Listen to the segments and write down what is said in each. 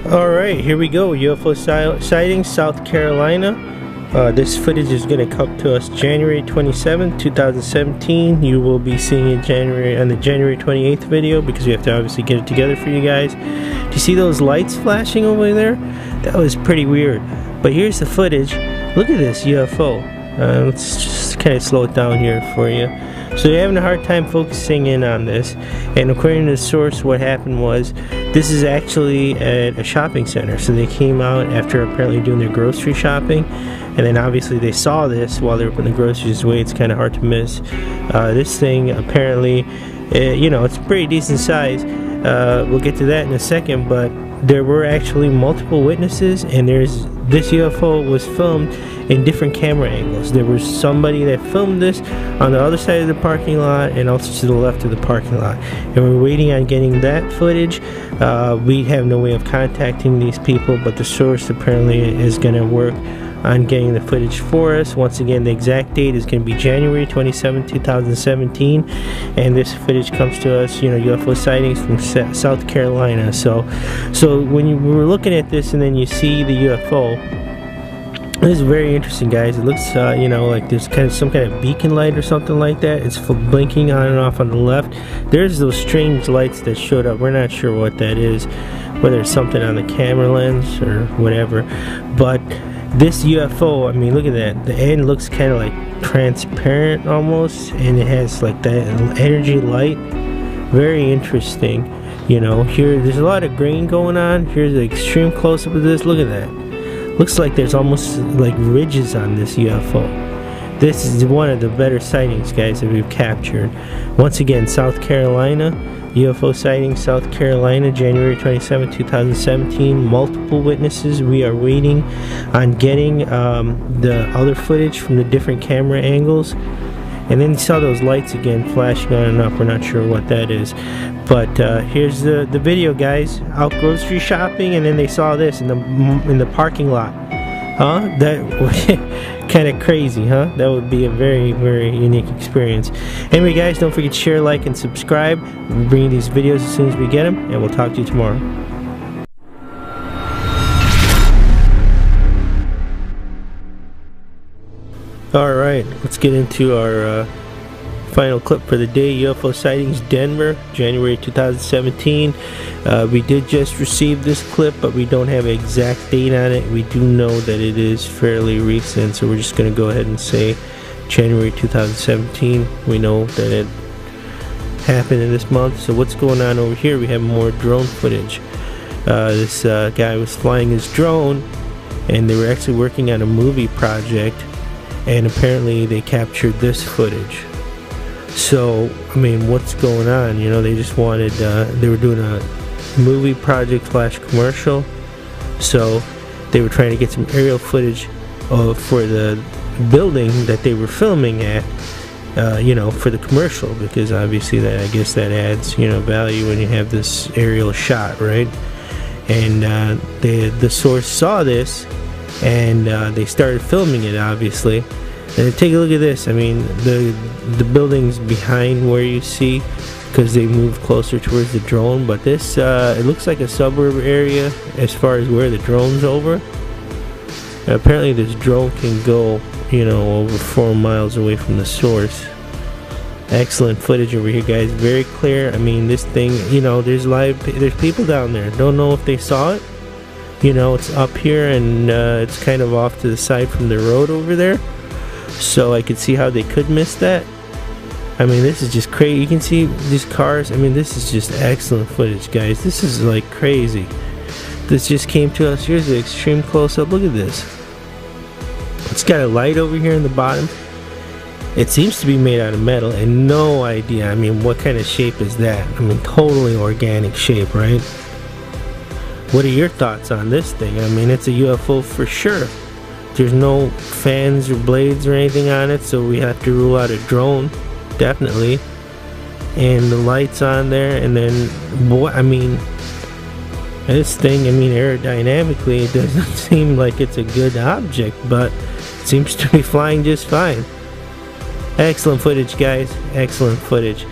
Alright, here we go. UFO sightings, South Carolina. This footage is going to come to us January 27, 2017. You will be seeing it on the January 28th video because we have to obviously get it together for you guys. Do you see those lights flashing over there? That was pretty weird. But here's the footage. Look at this UFO. Let's just kind of slow it down here for you. So they're having a hard time focusing in on this, and according to the source, what happened was this is actually at a shopping center. So they came out after apparently doing their grocery shopping, and then obviously they saw this while they were putting the groceries away. It's kind of hard to miss. This thing apparently, you know, it's pretty decent size. We'll get to that in a second, but there were actually multiple witnesses, and this UFO was filmed in different camera angles. There was somebody that filmed this on the other side of the parking lot and also to the left of the parking lot, and we're waiting on getting that footage. We have no way of contacting these people, but the source apparently is going to work on getting the footage for us. Once again, the exact date is going to be January 27, 2017, and this footage comes to us, you know, UFO sightings from South Carolina. So when you were looking at this and then you see the UFO, this is very interesting, guys. It looks, you know, like there's kind of some kind of beacon light or something like that. It's blinking on and off on the left. There's those strange lights that showed up. We're not sure what that is, whether it's something on the camera lens or whatever. But this UFO, I mean, look at that. The end looks kind of like transparent almost, and it has like that energy light. Very interesting. You know, here there's a lot of green going on. Here's the extreme close-up of this. Look at that. Looks like there's almost like ridges on this UFO. This is one of the better sightings, guys, that we've captured. Once again, South Carolina, UFO sighting, South Carolina, January 27, 2017. Multiple witnesses. We are waiting on getting the other footage from the different camera angles. And then you saw those lights again flashing on and off. We're not sure what that is. But here's the video, guys. Out grocery shopping, and then they saw this in the parking lot. Huh? That kind of crazy, huh? That would be a very, very unique experience. Anyway, guys, don't forget to share, like, and subscribe. We'll bring you these videos as soon as we get them, and we'll talk to you tomorrow. Alright, let's get into our final clip for the day. UFO sightings, Denver, January 2017. We did just receive this clip, but we don't have an exact date on it. We do know that it is fairly recent, so we're just going to go ahead and say January 2017. We know that it happened in this month. So what's going on over here? We have more drone footage. This guy was flying his drone, and they were actually working on a movie project, and apparently they captured this footage. So, I mean, what's going on? You know, they just wanted, they were doing a movie project / commercial, so they were trying to get some aerial footage for the building that they were filming at, you know, for the commercial, because obviously that, I guess that adds, you know, value when you have this aerial shot, right? And the source saw this, and they started filming it, obviously. And take a look at this. I mean, the building's behind where you see, because they moved closer towards the drone. But this, it looks like a suburb area as far as where the drone's over. And apparently this drone can go, you know, over 4 miles away from the source. Excellent footage over here, guys. Very clear. I mean, this thing, you know, there's people down there. Don't know if they saw it. You know, it's up here, and it's kind of off to the side from the road over there. So I could see how they could miss that. I mean, this is just crazy. You can see these cars. I mean, this is just excellent footage, guys. This is like crazy. This just came to us. Here's the extreme close-up. Look at this. It's got a light over here in the bottom. It seems to be made out of metal, and no idea, I mean, what kind of shape is that? I mean, totally organic shape, right? What are your thoughts on this thing? I mean, it's a UFO for sure. There's no fans or blades or anything on it, so we have to rule out a drone, definitely. And the lights on there, and then what? I mean, this thing, I mean, aerodynamically, it doesn't seem like it's a good object, but it seems to be flying just fine. Excellent footage, guys. Excellent footage.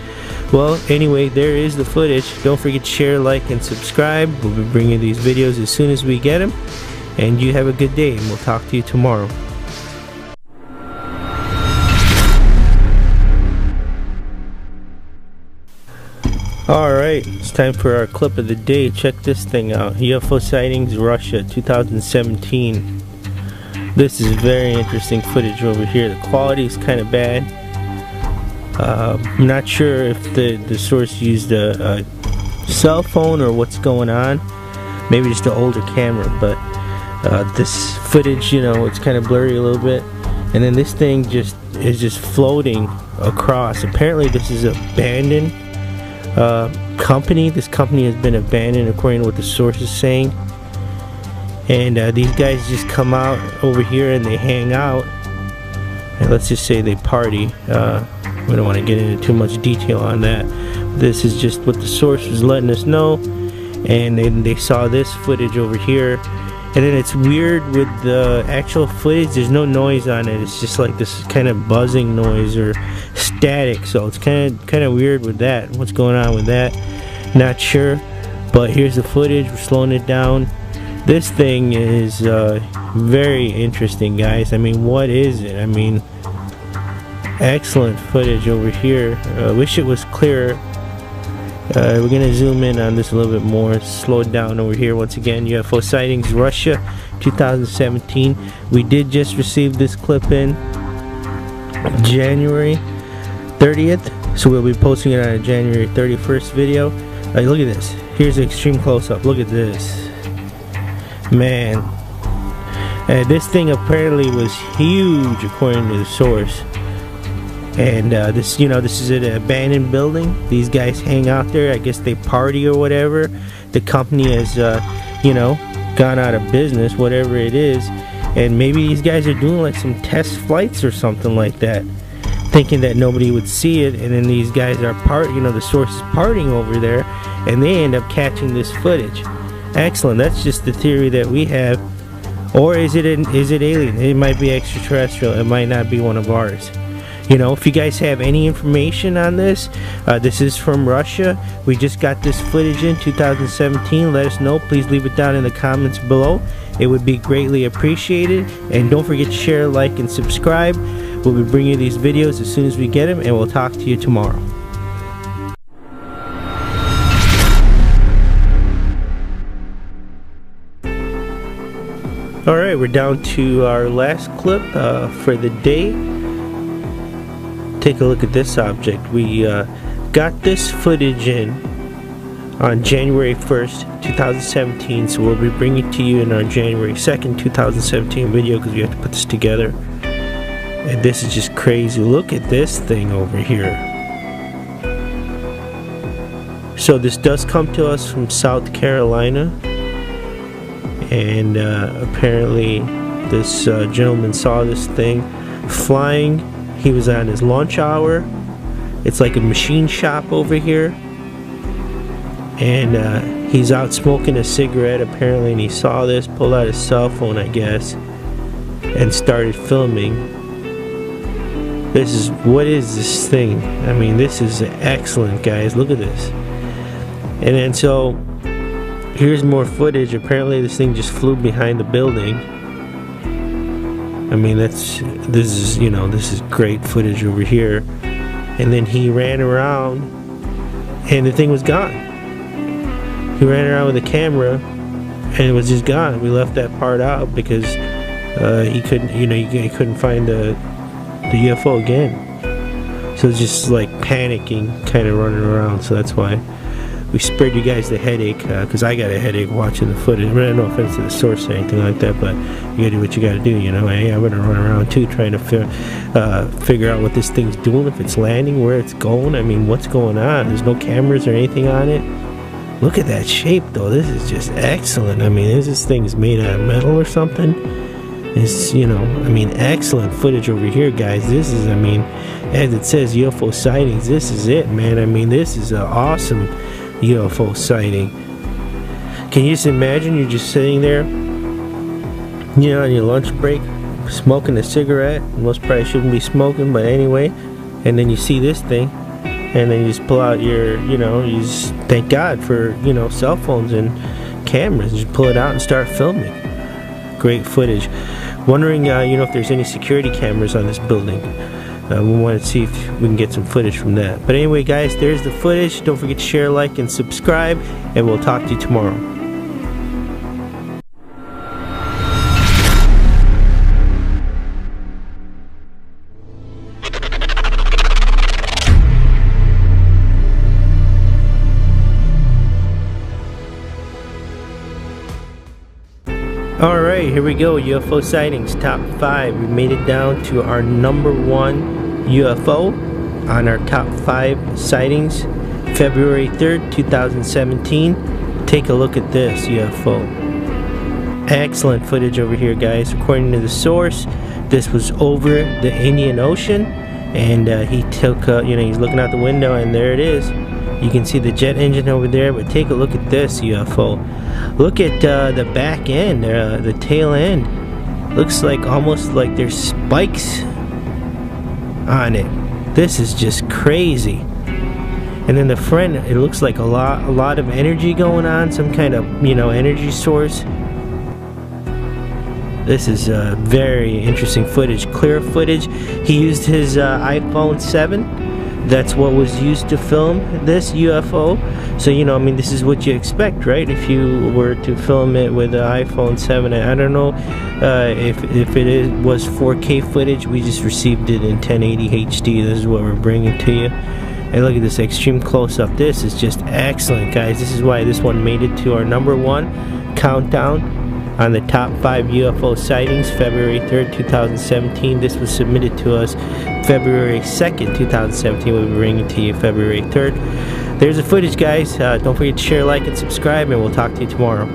Well, anyway, there is the footage. Don't forget to share, like, and subscribe. We'll be bringing these videos as soon as we get them. And you have a good day, and we'll talk to you tomorrow. Alright, it's time for our clip of the day. Check this thing out. UFO Sightings Russia 2017. This is very interesting footage over here. The quality is kind of bad. I'm not sure if the source used a cell phone or what's going on. Maybe just an older camera, but this footage, you know, it's kind of blurry a little bit. And then this thing is just floating across. Apparently this is an abandoned company. This company has been abandoned according to what the source is saying. And these guys just come out over here and they hang out. And let's just say they party. We don't want to get into too much detail on that. This is just what the source was letting us know. And then they saw this footage over here. And then it's weird with the actual footage, there's no noise on it. It's just like this kind of buzzing noise or static. So it's kind of weird with that. What's going on with that? Not sure. But here's the footage. We're slowing it down. This thing is very interesting, guys. I mean, what is it? I mean, excellent footage over here. Wish it was clearer. We're gonna zoom in on this a little bit more. Slow it down over here once again. UFO Sightings Russia 2017. We did just receive this clip in January 30th, so we'll be posting it on a January 31st video. Look at this. Here's an extreme close-up. Look at this, man. This thing apparently was huge according to the source. And this, you know, this is an abandoned building. These guys hang out there. I guess they party or whatever. The company has, you know, gone out of business, whatever it is. And maybe these guys are doing like some test flights or something like that, thinking that nobody would see it. And then these guys are you know, the source is partying over there, and they end up catching this footage. Excellent. That's just the theory that we have. Or is it alien? It might be extraterrestrial. It might not be one of ours. You know, if you guys have any information on this, this is from Russia. We just got this footage in 2017. Let us know. Please leave it down in the comments below. It would be greatly appreciated. And don't forget to share, like, and subscribe. We'll be bringing you these videos as soon as we get them, and we'll talk to you tomorrow. Alright, we're down to our last clip for the day. Take a look at this object. We got this footage in on January 1st, 2017, so we'll be bringing it to you in our January 2nd, 2017 video, because we have to put this together. And this is just crazy. Look at this thing over here. So this does come to us from South Carolina, and apparently this gentleman saw this thing flying. He was on his lunch hour. It's like a machine shop over here. And he's out smoking a cigarette apparently, and he saw this, pulled out his cell phone, I guess, and started filming. What is this thing? I mean, this is excellent, guys. Look at this. And then so, here's more footage. Apparently this thing just flew behind the building. I mean, this is great footage over here. And then he ran around and the thing was gone. He ran around with the camera and it was just gone. We left that part out because he couldn't, you know, he couldn't find the UFO again. So it's just like panicking, kind of running around. So that's why we spared you guys the headache, because I got a headache watching the footage. I mean, no offense to the source or anything like that, but you gotta do what you gotta do, you know. Hey, I'm gonna run around too, trying to figure out what this thing's doing, if it's landing, where it's going. I mean, what's going on? There's no cameras or anything on it. Look at that shape, though. This is just excellent. I mean, is this thing's made out of metal or something? It's, you know, I mean, excellent footage over here, guys. This is, I mean, as it says, UFO sightings. This is it, man. I mean, this is an awesome UFO sighting. Can you just imagine you're just sitting there, you know, on your lunch break, smoking a cigarette? Most probably shouldn't be smoking, but anyway, and then you see this thing and then you just pull out your, you know, you just thank God for, you know, cell phones and cameras. You just pull it out and start filming. Great footage. Wondering, you know, if there's any security cameras on this building. We want to see if we can get some footage from that. But anyway, guys, there's the footage. Don't forget to share, like, and subscribe, and we'll talk to you tomorrow. Alright, here we go. UFO sightings, top 5. We made it down to our number 1 UFO on our top 5 sightings, February 3rd, 2017. Take a look at this UFO. Excellent footage over here, guys. According to the source, this was over the Indian Ocean, and he took, you know, he's looking out the window, and there it is. You can see the jet engine over there, but take a look at this UFO. Look at the back end, the tail end. Looks like almost like there's spikes on it. This is just crazy. And then the front, it looks like a lot of energy going on, some kind of, you know, energy source. This is very interesting footage, clear footage. He used his iPhone 7. That's what was used to film this UFO. So, you know, I mean, this is what you expect, right? If you were to film it with an iPhone 7. I don't know if it was 4K footage. We just received it in 1080 HD. This is what we're bringing to you. And look at this extreme close-up. This is just excellent, guys. This is why this one made it to our number 1 countdown on the top 5 UFO sightings, February 3rd, 2017. This was submitted to us February 2nd, 2017. We'll be bringing to you February 3rd. There's the footage, guys. Don't forget to share, like, and subscribe, and we'll talk to you tomorrow.